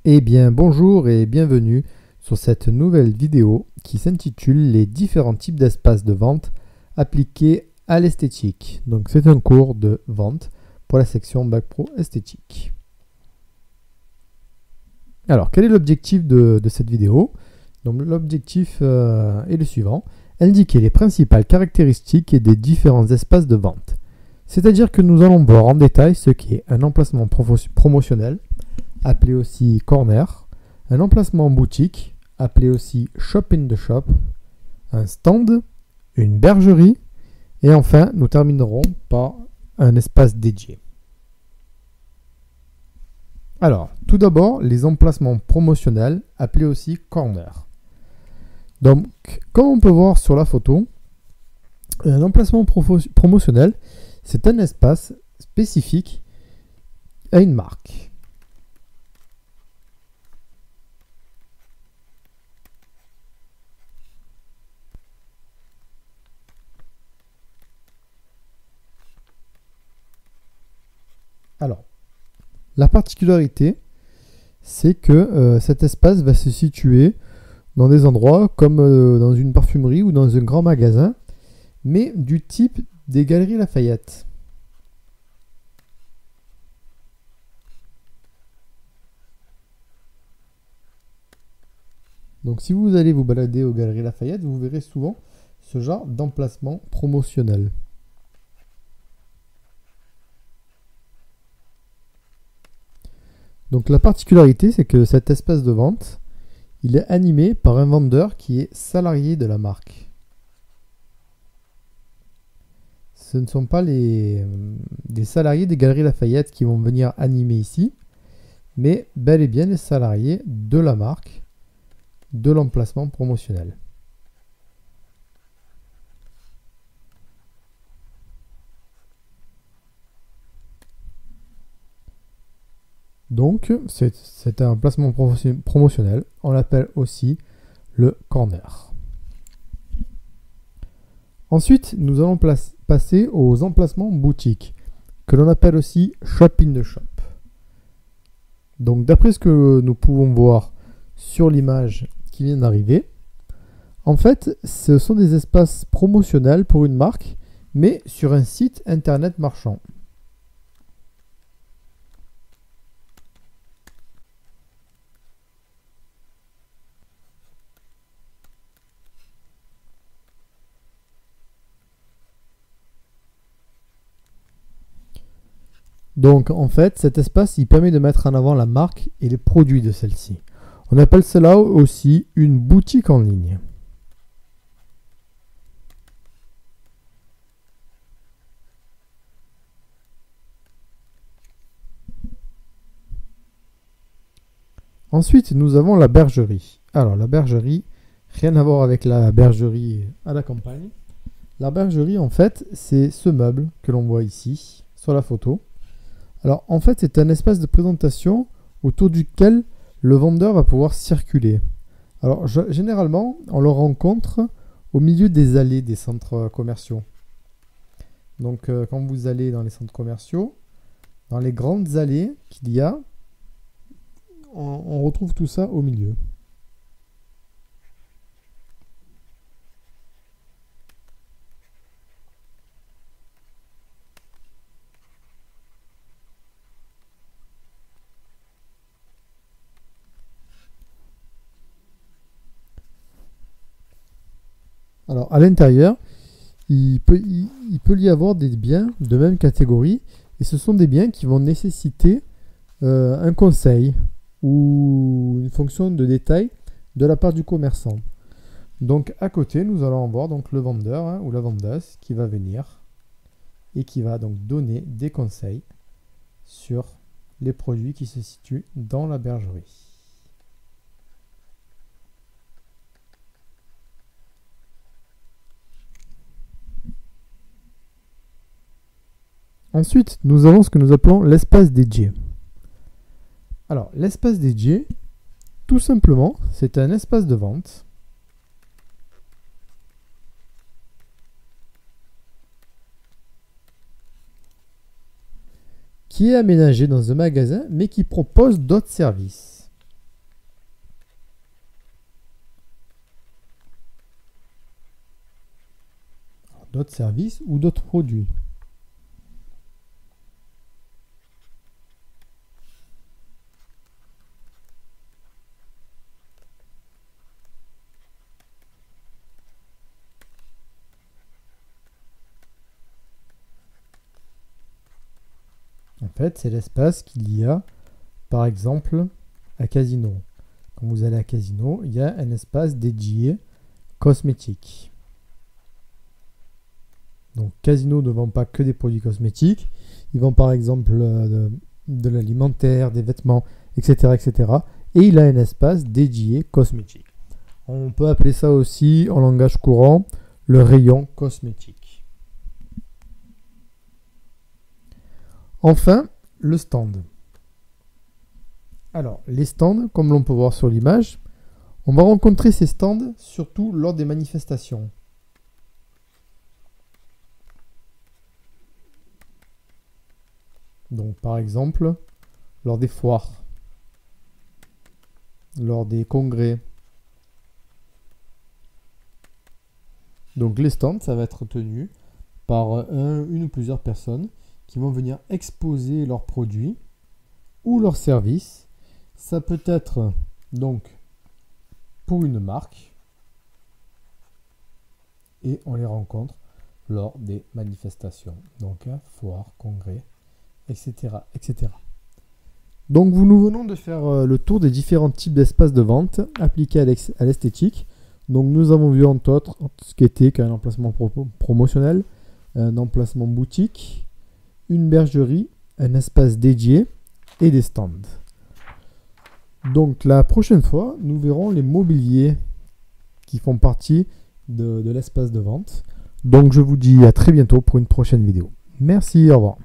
Eh bien bonjour et bienvenue sur cette nouvelle vidéo qui s'intitule Les différents types d'espaces de vente appliqués à l'esthétique. Donc c'est un cours de vente pour la section Bac Pro Esthétique. Alors quel est l'objectif de cette vidéo? Donc l'objectif est le suivant, indiquer les principales caractéristiques des différents espaces de vente. C'est-à-dire que nous allons voir en détail ce qu'est un emplacement promotionnel, appelé aussi corner, un emplacement boutique, appelé aussi shop in the shop, un stand, une bergerie, et enfin nous terminerons par un espace dédié. Alors, tout d'abord, les emplacements promotionnels, appelés aussi corner. Donc, comme on peut voir sur la photo, un emplacement promotionnel, c'est un espace spécifique à une marque. Alors, la particularité, c'est que cet espace va se situer dans des endroits comme dans une parfumerie ou dans un grand magasin, mais du type des Galeries Lafayette. Donc si vous allez vous balader aux Galeries Lafayette, vous verrez souvent ce genre d'emplacement promotionnel. Donc la particularité, c'est que cet espace de vente, il est animé par un vendeur qui est salarié de la marque. Ce ne sont pas des salariés des Galeries Lafayette qui vont venir animer ici, mais bel et bien les salariés de la marque, de l'emplacement promotionnel. Donc, c'est un placement promotionnel. On l'appelle aussi le corner. Ensuite, nous allons passer aux emplacements boutiques, que l'on appelle aussi shop in the shop. Donc, d'après ce que nous pouvons voir sur l'image qui vient d'arriver, en fait, ce sont des espaces promotionnels pour une marque, mais sur un site internet marchand. Donc en fait, cet espace, il permet de mettre en avant la marque et les produits de celle-ci. On appelle cela aussi une boutique en ligne. Ensuite, nous avons la bergerie. Alors la bergerie, rien à voir avec la bergerie à la campagne. La bergerie, en fait, c'est ce meuble que l'on voit ici, sur la photo. Alors en fait, c'est un espace de présentation autour duquel le vendeur va pouvoir circuler. Alors généralement, on le rencontre au milieu des allées des centres commerciaux. Donc quand vous allez dans les centres commerciaux, dans les grandes allées qu'il y a, on retrouve tout ça au milieu. Alors à l'intérieur, il peut y avoir des biens de même catégorie et ce sont des biens qui vont nécessiter un conseil ou une fonction de détail de la part du commerçant. Donc à côté, nous allons voir donc le vendeur ou la vendeuse qui va venir et qui va donc donner des conseils sur les produits qui se situent dans la bergerie. Ensuite, nous avons ce que nous appelons l'espace dédié. Alors, l'espace dédié, tout simplement, c'est un espace de vente qui est aménagé dans un magasin, mais qui propose d'autres services. d'autres services ou d'autres produits. En fait, c'est l'espace qu'il y a, par exemple, à Casino. Quand vous allez à Casino, il y a un espace dédié cosmétiques. Donc, Casino ne vend pas que des produits cosmétiques. Ils vendent par exemple de l'alimentaire, des vêtements, etc., etc. Et il a un espace dédié cosmétique. On peut appeler ça aussi, en langage courant, le rayon cosmétique. Enfin, le stand. Alors, les stands, comme l'on peut voir sur l'image, on va rencontrer ces stands surtout lors des manifestations. Donc, par exemple, lors des foires, lors des congrès. Donc, les stands, ça va être tenu par une ou plusieurs personnes qui vont venir exposer leurs produits ou leurs services. Ça peut être donc pour une marque et on les rencontre lors des manifestations, donc foires, congrès, etc., etc. Donc nous venons de faire le tour des différents types d'espaces de vente appliqués à l'esthétique. Donc nous avons vu entre autres ce qu'était un emplacement promotionnel, un emplacement boutique, une bergerie, un espace dédié et des stands. Donc la prochaine fois, nous verrons les mobiliers qui font partie de l'espace de vente. Donc je vous dis à très bientôt pour une prochaine vidéo. Merci, au revoir.